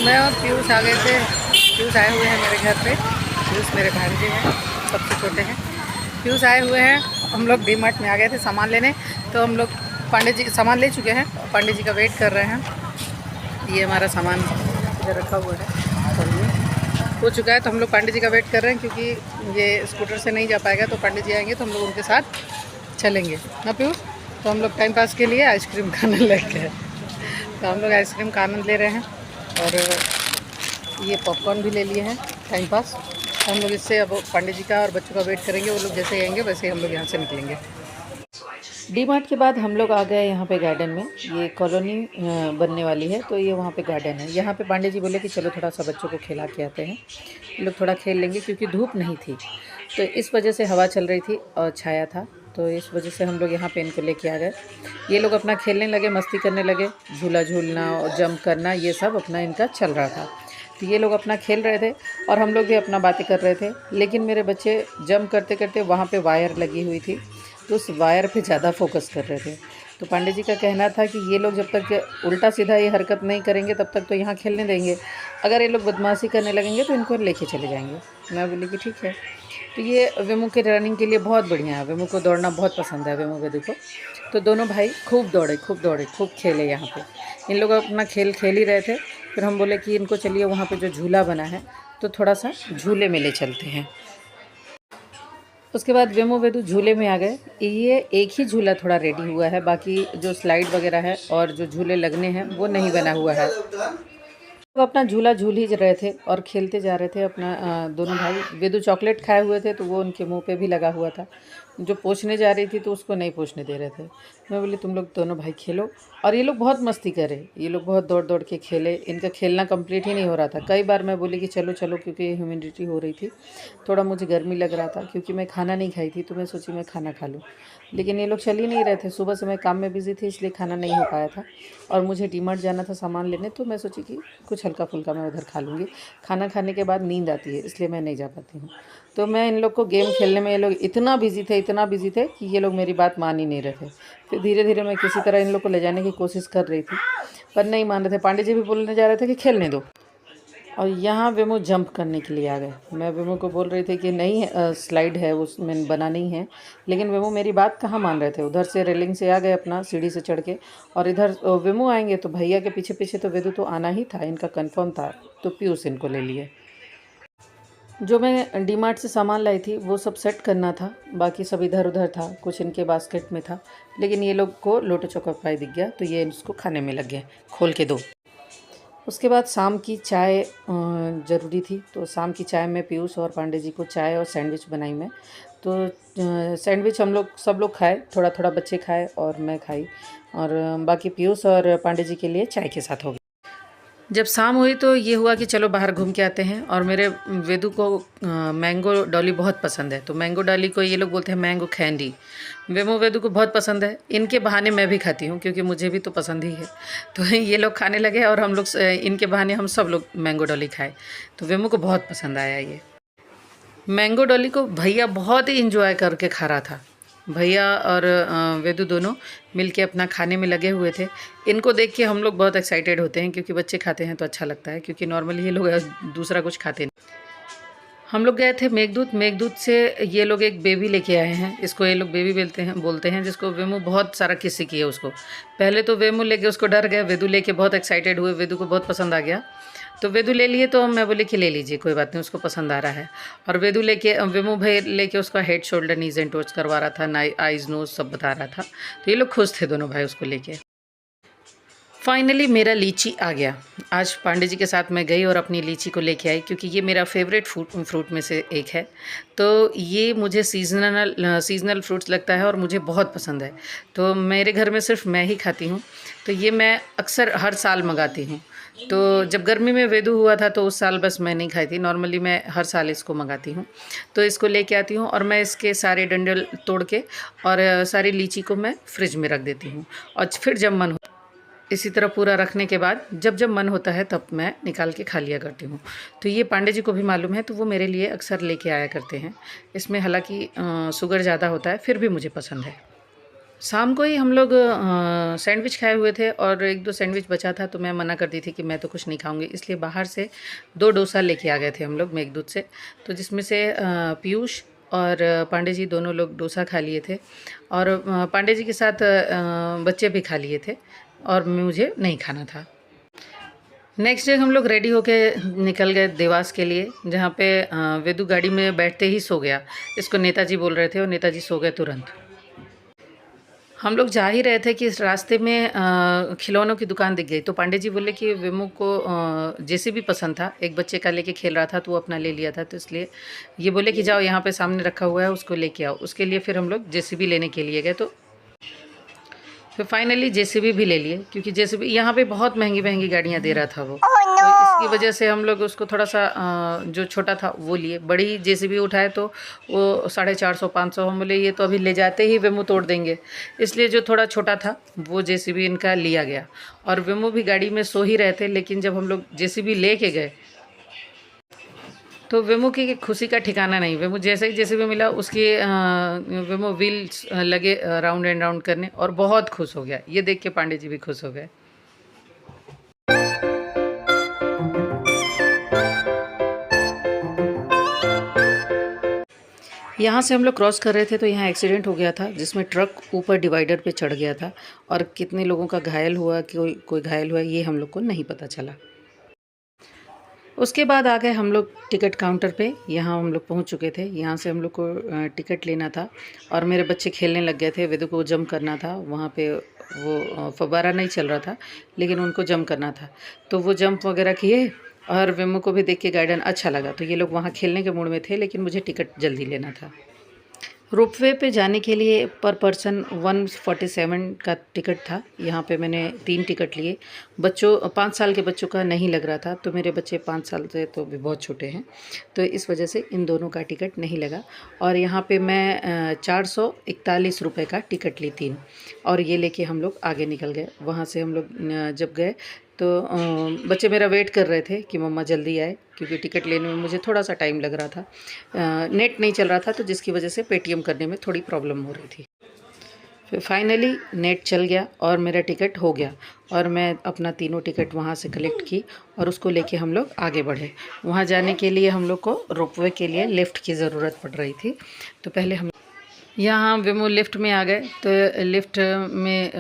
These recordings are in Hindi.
मैं और पीयूष आ गए थे। पीयूष आए हुए हैं मेरे घर पे। पीयूष मेरे भांजे हैं, सबसे छोटे हैं। पीयूष आए हुए हैं। हम लोग डी मार्ट में आ गए थे सामान लेने। तो हम लोग पांडे जी सामान ले चुके हैं, पांडे जी का वेट कर रहे हैं। ये हमारा सामान इधर रखा हुआ है और ये हो चुका है। तो हम लोग पांडे जी का वेट कर रहे हैं, क्योंकि ये स्कूटर से नहीं जा पाएगा। तो पांडे जी आएंगे तो हम लोग उनके साथ चलेंगे ना पीयूष। तो हम लोग टाइम पास के लिए आइसक्रीम खाने लग गए। तो हम लोग आइसक्रीम का आनंद ले रहे हैं और ये पॉपकॉर्न भी ले लिए हैं टाइम पास। तो हम लोग इससे अब पांडे जी का और बच्चों का वेट करेंगे। वो लोग जैसे ही आएंगे वैसे ही हम लोग यहाँ से निकलेंगे। डी मार्ट के बाद हम लोग आ गए यहाँ पे गार्डन में। ये कॉलोनी बनने वाली है, तो ये वहाँ पे गार्डन है। यहाँ पे पांडे जी बोले कि चलो थोड़ा सा बच्चों को खिला के आते हैं, लोग थोड़ा खेल लेंगे, क्योंकि धूप नहीं थी। तो इस वजह से हवा चल रही थी और छाया था, तो इस वजह से हम लोग यहाँ पे इनको लेके आ गए। ये लोग अपना खेलने लगे, मस्ती करने लगे, झूला झूलना और जंप करना ये सब अपना इनका चल रहा था। तो ये लोग अपना खेल रहे थे और हम लोग भी अपना बातें कर रहे थे। लेकिन मेरे बच्चे जंप करते करते वहाँ पे वायर लगी हुई थी, तो उस वायर पे ज़्यादा फोकस कर रहे थे। तो पांडे जी का कहना था कि ये लोग जब तक उल्टा सीधा ये हरकत नहीं करेंगे तब तक तो यहाँ खेलने देंगे, अगर ये लोग बदमाशी करने लगेंगे तो इनको लेके चले जाएंगे। मैं बोली कि ठीक है। तो ये वेमू के रनिंग के लिए बहुत बढ़िया है। वेमू को दौड़ना बहुत पसंद है। वेमू वेदू को तो दोनों भाई खूब दौड़े, खूब खेले यहाँ पे। इन लोग अपना खेल खेल ही रहे थे। फिर हम बोले कि इनको चलिए वहाँ पे जो झूला बना है तो थोड़ा सा झूले में ले चलते हैं। उसके बाद वेमू वेदू झूले में आ गए। ये एक ही झूला थोड़ा रेडी हुआ है, बाकी जो स्लाइड वगैरह है और जो झूले लगने हैं वो नहीं बना हुआ है। वो अपना झूला झूल ही रहे थे और खेलते जा रहे थे अपना। दोनों भाई वेदू चॉकलेट खाए हुए थे तो वो उनके मुंह पे भी लगा हुआ था। जो पोंछने जा रही थी तो उसको नहीं पोंछने दे रहे थे। मैं बोली तुम लोग दोनों भाई खेलो। और ये लोग बहुत मस्ती करे, ये लोग बहुत दौड़ दौड़ के खेले। इनका खेलना कंप्लीट ही नहीं हो रहा था। कई बार मैं बोली कि चलो चलो, क्योंकि ह्यूमिडिटी हो रही थी, थोड़ा मुझे गर्मी लग रहा था, क्योंकि मैं खाना नहीं खाई थी तो मैं सोची मैं खाना खा लूँ। लेकिन ये लोग चल ही नहीं रहे थे। सुबह से मैं काम में बिज़ी थी, इसलिए खाना नहीं हो पाया था और मुझे डी मार्ट जाना था सामान लेने। तो मैं सोची कि कुछ हल्का फुल्का मैं उधर खा लूँगी। खाना खाने के बाद नींद आती है, इसलिए मैं नहीं जा पाती हूँ। तो मैं इन लोग को गेम खेलने में, ये लोग इतना बिज़ी थे कि ये लोग मेरी बात मान ही नहीं रहे थे। फिर धीरे धीरे मैं किसी तरह इन लोग को ले जाने की कोशिश कर रही थी, पर नहीं मान रहे थे। पांडे जी भी बोलने जा रहे थे कि खेलने दो। और यहाँ वेमो जंप करने के लिए आ गए। मैं वेमो को बोल रही थी कि नहीं स्लाइड है उसमें बना नहीं है, लेकिन वेमो मेरी बात कहाँ मान रहे थे। उधर से रेलिंग से आ गए अपना सीढ़ी से चढ़ के, और इधर वेमो आएंगे तो भैया के पीछे पीछे तो वेदू तो आना ही था, इनका कंफर्म था। तो पीयूष इनको ले लिए। जो मैं डी मार्ट से सामान लाई थी वो सब सेट करना था, बाकी सब इधर उधर था, कुछ इनके बास्केट में था। लेकिन ये लोग को लोटो चोको पाई दिख गया तो ये इसको खाने में लग गए, खोल के दो। उसके बाद शाम की चाय ज़रूरी थी, तो शाम की चाय में पीयूष और पांडे जी को चाय और सैंडविच बनाई मैं। तो सैंडविच हम लोग सब लोग खाए, थोड़ा थोड़ा बच्चे खाए और मैं खाई, और बाकी पीयूष और पांडे जी के लिए चाय के साथ हो गया। जब शाम हुई तो ये हुआ कि चलो बाहर घूम के आते हैं। और मेरे वेदू को मैंगो डॉली बहुत पसंद है, तो मैंगो डॉली को ये लोग बोलते हैं मैंगो कैंडी। वेमो वेदू को बहुत पसंद है। इनके बहाने मैं भी खाती हूँ, क्योंकि मुझे भी तो पसंद ही है। तो ये लोग खाने लगे और हम लोग इनके बहाने हम सब लोग मैंगो डॉली खाए। तो वेमो को बहुत पसंद आया ये मैंगो डॉली को। भैया बहुत ही इंजॉय करके खा रहा था। भैया और वेदू दोनों मिलके अपना खाने में लगे हुए थे। इनको देख के हम लोग बहुत एक्साइटेड होते हैं, क्योंकि बच्चे खाते हैं तो अच्छा लगता है, क्योंकि नॉर्मली ये लोग दूसरा कुछ खाते नहीं। हम लोग गए थे मेघदूत। मेघदूत से ये लोग एक बेबी लेके आए हैं, इसको ये लोग बेबी बोलते हैं, जिसको वेमू बहुत सारा किस्से किए उसको। पहले तो वेमू लेके उसको डर गया, वेदू लेके बहुत एक्साइटेड हुए, वेदू को बहुत पसंद आ गया। तो वेदू ले लिए, तो मैं बोली कि ले लीजिए, कोई बात नहीं, उसको पसंद आ रहा है। और वेदू लेके वेमू भाई लेके उसका head shoulder knees and toes करवा रहा था, आइज नोज सब बता रहा था। तो ये लोग खुश थे दोनों भाई उसको लेके। फाइनली मेरा लीची आ गया। आज पांडे जी के साथ मैं गई और अपनी लीची को लेके आई, क्योंकि ये मेरा फेवरेट फ्रूट में से एक है। तो ये मुझे सीजनल फ्रूट्स लगता है और मुझे बहुत पसंद है। तो मेरे घर में सिर्फ मैं ही खाती हूँ, तो ये मैं अक्सर हर साल मंगाती हूँ। तो जब गर्मी में वेदू हुआ था तो उस साल बस मैं नहीं खाई थी, नॉर्मली मैं हर साल इसको मंगाती हूँ। तो इसको लेके आती हूँ और मैं इसके सारे डंडल तोड़ के और सारी लीची को मैं फ्रिज में रख देती हूँ। और फिर जब मन इसी तरह पूरा रखने के बाद जब जब मन होता है तब मैं निकाल के खा लिया करती हूँ। तो ये पांडे जी को भी मालूम है, तो वो मेरे लिए अक्सर लेके आया करते हैं। इसमें हालांकि शुगर ज़्यादा होता है, फिर भी मुझे पसंद है। शाम को ही हम लोग सैंडविच खाए हुए थे और एक दो सैंडविच बचा था, तो मैं मना कर दी थी कि मैं तो कुछ नहीं खाऊंगी, इसलिए बाहर से 2 डोसा लेके आ गए थे हम लोग मेघदूत से। तो जिसमें से पीयूष और पांडे जी दोनों लोग डोसा खा लिए थे और पांडे जी के साथ बच्चे भी खा लिए थे और मुझे नहीं खाना था। नेक्स्ट डे हम लोग रेडी होके निकल गए देवास के लिए, जहाँ पे वेदू गाड़ी में बैठते ही सो गया। इसको नेताजी बोल रहे थे और नेताजी सो गए तुरंत। हम लोग जा ही रहे थे कि इस रास्ते में खिलौनों की दुकान दिख गई, तो पांडे जी बोले कि विमु को जेसीबी पसंद था, एक बच्चे का लेके खेल रहा था तो वो अपना ले लिया था, तो इसलिए ये बोले कि जाओ यहाँ पे सामने रखा हुआ है उसको लेके आओ। उसके लिए फिर हम लोग जेसीबी लेने के लिए गए, तो फिर फाइनली जेसीबी भी ले लिए, क्योंकि जेसीबी यहाँ पे बहुत महंगी महंगी गाड़ियाँ दे रहा था वो। तो इसकी वजह से हम लोग उसको थोड़ा सा जो छोटा था वो लिए। बड़ी जेसीबी उठाए तो वो 450-500, हम बोले ये तो अभी ले जाते ही वेमू तोड़ देंगे, इसलिए जो थोड़ा छोटा था वो जेसीबी इनका लिया गया। और वेमू भी गाड़ी में सो ही रहे थे, लेकिन जब हम लोग जेसीबी ले के गए तो वेमू की खुशी का ठिकाना नहीं। वेमू जैसे ही जेसीबी मिला उसकी वेमू व्हील्स लगे राउंड एंड राउंड करने और बहुत खुश हो गया। ये देख के पांडे जी भी खुश हो गए। यहाँ से हम लोग क्रॉस कर रहे थे तो यहाँ एक्सीडेंट हो गया था, जिसमें ट्रक ऊपर डिवाइडर पे चढ़ गया था और कितने लोगों का घायल हुआ, कोई घायल हुआ ये हम लोग को नहीं पता चला। उसके बाद आ गए हम लोग टिकट काउंटर पे। यहाँ हम लोग पहुँच चुके थे। यहाँ से हम लोग को टिकट लेना था और मेरे बच्चे खेलने लग गए थे। वेदू को जंप करना था, वहाँ पे वो फव्वारा नहीं चल रहा था लेकिन उनको जंप करना था, तो वो जंप वगैरह किए और वेमू को भी देख के गार्डन अच्छा लगा, तो ये लोग वहाँ खेलने के मूड में थे, लेकिन मुझे टिकट जल्दी लेना था। रोपवे पे जाने के लिए पर पर्सन 147 का टिकट था। यहाँ पे मैंने 3 टिकट लिए। बच्चों 5 साल के बच्चों का नहीं लग रहा था, तो मेरे बच्चे 5 साल से तो भी बहुत छोटे हैं, तो इस वजह से इन दोनों का टिकट नहीं लगा। और यहाँ पे मैं 441 रुपये का टिकट ली 3, और ये लेके हम लोग आगे निकल गए। वहाँ से हम लोग जब गए तो बच्चे मेरा वेट कर रहे थे कि मम्मा जल्दी आए, क्योंकि टिकट लेने में मुझे थोड़ा सा टाइम लग रहा था। नेट नहीं चल रहा था, तो जिसकी वजह से पेटीएम करने में थोड़ी प्रॉब्लम हो रही थी। फिर फाइनली नेट चल गया और मेरा टिकट हो गया, और मैं अपना तीनों टिकट वहाँ से कलेक्ट की और उसको लेके हम लोग आगे बढ़े। वहाँ जाने के लिए हम लोग को रोपवे के लिए लिफ्ट की ज़रूरत पड़ रही थी, तो पहले हम यहाँ वेमू लिफ्ट में आ गए, तो लिफ्ट में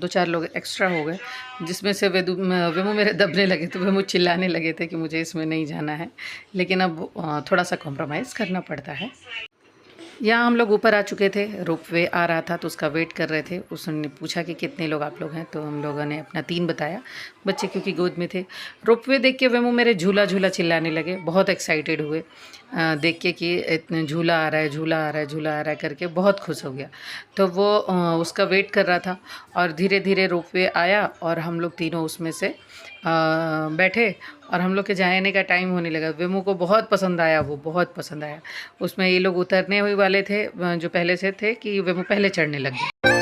2-4 लोग एक्स्ट्रा हो गए, जिसमें से वेमू मेरे दबने लगे, तो वेमू चिल्लाने लगे थे कि मुझे इसमें नहीं जाना है, लेकिन अब थोड़ा सा कॉम्प्रोमाइज़ करना पड़ता है। यहाँ हम लोग ऊपर आ चुके थे, रोपवे आ रहा था तो उसका वेट कर रहे थे। उसने पूछा कि कितने लोग आप लोग हैं, तो हम लोगों ने अपना 3 बताया, बच्चे क्योंकि गोद में थे। रोपवे देख के वेमू मेरे झूला झूला चिल्लाने लगे, बहुत एक्साइटेड हुए देख के कि इतने झूला आ रहा है, झूला आ रहा है, झूला आ रहा है करके बहुत खुश हो गया। तो वो उसका वेट कर रहा था और धीरे धीरे रोपवे आया और हम लोग तीनों उसमें से बैठे और हम लोग के जाने का टाइम होने लगा। वेमू को बहुत पसंद आया, वो बहुत पसंद आया। उसमें ये लोग उतरने हुए वाले थे जो पहले से थे, कि वेमू पहले चढ़ने लग गए।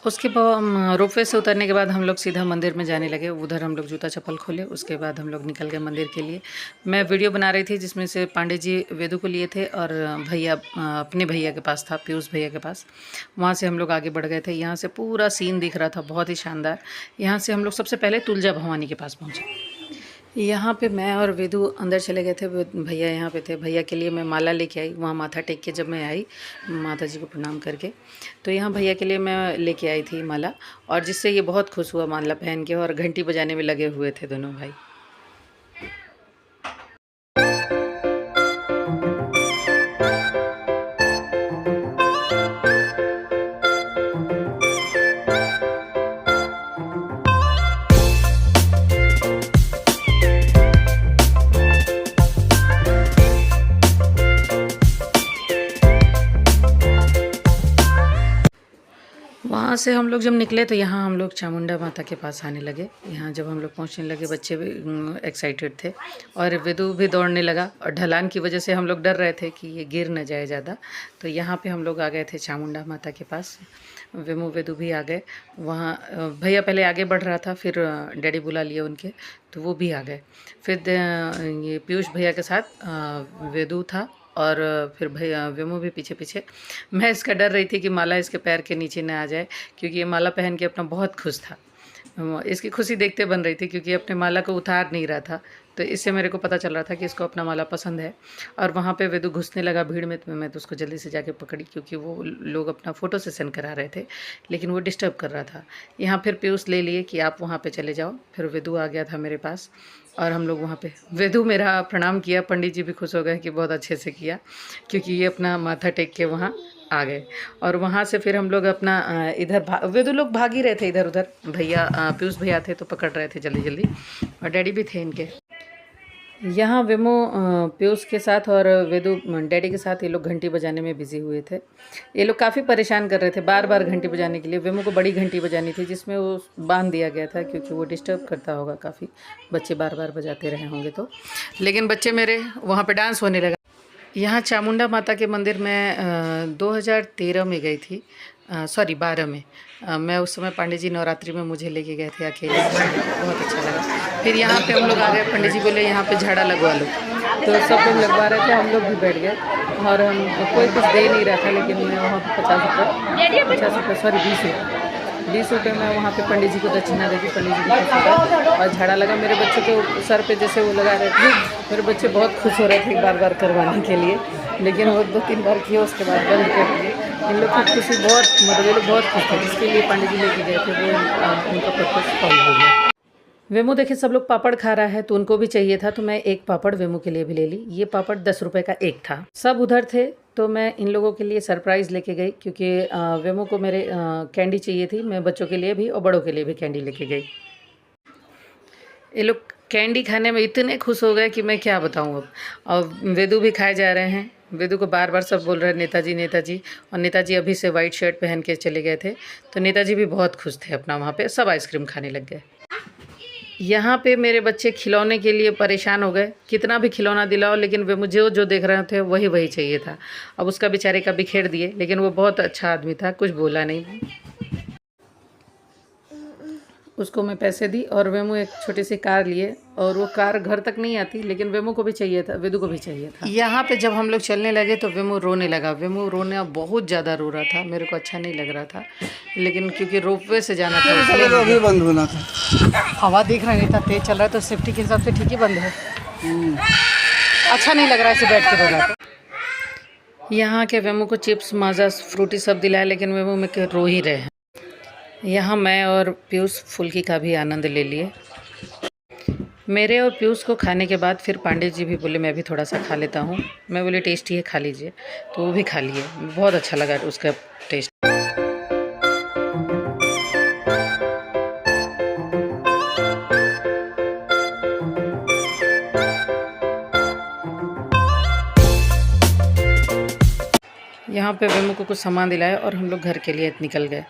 उसके बाद रोपवे से उतरने के बाद हम लोग सीधा मंदिर में जाने लगे। उधर हम लोग जूता चप्पल खोले, उसके बाद हम लोग निकल गए मंदिर के लिए। मैं वीडियो बना रही थी जिसमें से पांडे जी वेदू को लिए थे और भैया अपने भैया के पास था, पीयूष भैया के पास। वहाँ से हम लोग आगे बढ़ गए थे। यहाँ से पूरा सीन दिख रहा था, बहुत ही शानदार। यहाँ से हम लोग सबसे पहले तुलजा भवानी के पास पहुँचे। यहाँ पे मैं और वेदू अंदर चले गए थे, भैया यहाँ पे थे। भैया के लिए मैं माला लेके आई, वहाँ माथा टेक के जब मैं आई माता जी को प्रणाम करके, तो यहाँ भैया के लिए मैं लेके आई थी माला, और जिससे ये बहुत खुश हुआ माला पहन के, और घंटी बजाने में लगे हुए थे दोनों भाई। वहाँ से हम लोग जब निकले तो यहाँ हम लोग चामुंडा माता के पास आने लगे। यहाँ जब हम लोग पहुँचने लगे, बच्चे भी एक्साइटेड थे और वेदू भी दौड़ने लगा, और ढलान की वजह से हम लोग डर रहे थे कि ये गिर न जाए ज़्यादा। तो यहाँ पे हम लोग आ गए थे चामुंडा माता के पास। वेदू भी आ गए। वहाँ भैया पहले आगे बढ़ रहा था, फिर डैडी बुला लिए उनके, तो वो भी आ गए। फिर ये पीयूष भैया के साथ वेदू था, और फिर भैया वेमू भी पीछे पीछे। मैं इसका डर रही थी कि माला इसके पैर के नीचे ना आ जाए, क्योंकि ये माला पहन के अपना बहुत खुश था। इसकी खुशी देखते बन रही थी, क्योंकि अपने माला को उतार नहीं रहा था। तो इससे मेरे को पता चल रहा था कि इसको अपना माला पसंद है। और वहाँ पे वेदू घुसने लगा भीड़ में, तो मैं तो उसको जल्दी से जाके पकड़ी, क्योंकि वो लोग अपना फ़ोटो सेशन करा रहे थे, लेकिन वो डिस्टर्ब कर रहा था। यहाँ फिर पीयूष ले लिए कि आप वहाँ पे चले जाओ। फिर वेदू आ गया था मेरे पास, और हम लोग वहाँ पे, वेदू मेरा प्रणाम किया। पंडित जी भी खुश हो गए कि बहुत अच्छे से किया, क्योंकि ये अपना माथा टेक के वहाँ आ गए। और वहाँ से फिर हम लोग अपना इधर वेदू लोग भाग ही रहे थे इधर उधर। भैया पीयूष भैया थे तो पकड़ रहे थे जल्दी जल्दी, और डैडी भी थे इनके। यहाँ वेमो पीयूष के साथ और वेदू डैडी के साथ ये लोग घंटी बजाने में बिज़ी हुए थे। ये लोग काफ़ी परेशान कर रहे थे बार बार घंटी बजाने के लिए। वेमो को बड़ी घंटी बजानी थी, जिसमें वो बांध दिया गया था, क्योंकि वो डिस्टर्ब करता होगा काफ़ी, बच्चे बार बार बजाते रहे होंगे तो। लेकिन बच्चे मेरे वहाँ पे डांस होने लगा। यहाँ चामुंडा माता के मंदिर में 2013 में गई थी, सॉरी 12 में। मैं उस समय पंडित जी नवरात्रि में मुझे लेके गए थे अकेले, बहुत अच्छा लगा। फिर यहाँ पे हम लोग आ गए, पंडित जी बोले यहाँ पे झाड़ा लगवा लो, तो सब लोग लगवा रहे थे, हम लोग भी बैठ गए। और हम कोई कुछ दे नहीं रहा था, लेकिन मैं वहाँ पे 50 रुपये सॉरी 20 रुपये में वहाँ पे पंडित जी को दक्षिणा देगी। पंडित जी को और झाड़ा लगा मेरे बच्चों के सर पे, जैसे वो लगा रहे थे। मेरे बच्चे बहुत खुश हो रहे थे बार बार करवाने के लिए, लेकिन वो 2-3 बार किए, उसके बाद बंद कर दिए। इन लोग की खुशी बहुत, मतलब ये लोग बहुत खुश थे, जिसके लिए पंडित जी लेके गए थे वो उनका पर्पस सॉल्व हो गया। वेमू देखे सब लोग पापड़ खा रहा है, तो उनको भी चाहिए था, तो मैं एक पापड़ वेमू के लिए भी ले ली। ये पापड़ 10 रुपये का एक था। सब उधर थे, तो मैं इन लोगों के लिए सरप्राइज़ लेके गई, क्योंकि वेमू को मेरे कैंडी चाहिए थी। मैं बच्चों के लिए भी और बड़ों के लिए भी कैंडी लेके गई। ये लोग कैंडी खाने में इतने खुश हो गए कि मैं क्या बताऊँ अब। और वेदू भी खाए जा रहे हैं। वेदू को बार बार सब बोल रहे हैं नेताजी नेताजी, और नेताजी अभी से वाइट शर्ट पहन के चले गए थे, तो नेताजी भी बहुत खुश थे अपना। वहाँ पे सब आइसक्रीम खाने लग गए। यहाँ पे मेरे बच्चे खिलौने के लिए परेशान हो गए, कितना भी खिलौना दिलाओ, लेकिन वे मुझे जो देख रहे थे वही वही चाहिए था। अब उसका बेचारे का बिखेर दिए, लेकिन वो बहुत अच्छा आदमी था, कुछ बोला नहीं। उसको मैं पैसे दी, और वेमू एक छोटी सी कार लिए, और वो कार घर तक नहीं आती, लेकिन वेमू को भी चाहिए था, वेदू को भी चाहिए था। यहाँ पे जब हम लोग चलने लगे तो वेमू रोने लगा। वेमू रोने बहुत ज़्यादा रो रहा था, मेरे को अच्छा नहीं लग रहा था, लेकिन क्योंकि रोपवे से जाना था इसलिए अभी बंद होना था। हवा देख रहा नहीं था, तेज चल रहा है, तो सेफ्टी के हिसाब से ठीक ही बंद है। अच्छा नहीं लग रहा है ऐसे बैठ के रोना। यहाँ के वेमू को चिप्स, माजा, फ्रूटी सब दिलाया, लेकिन वेमू में रो ही रहे हैं। यहाँ मैं और पीयूष फुल्की का भी आनंद ले लिए। मेरे और पीयूष को खाने के बाद फिर पांडे जी भी बोले मैं भी थोड़ा सा खा लेता हूँ। मैं बोले टेस्टी है, खा लीजिए, तो वो भी खा लिए। बहुत अच्छा लगा उसका टेस्ट। यहाँ पे वेमू को कुछ सामान दिलाया और हम लोग घर के लिए निकल गए।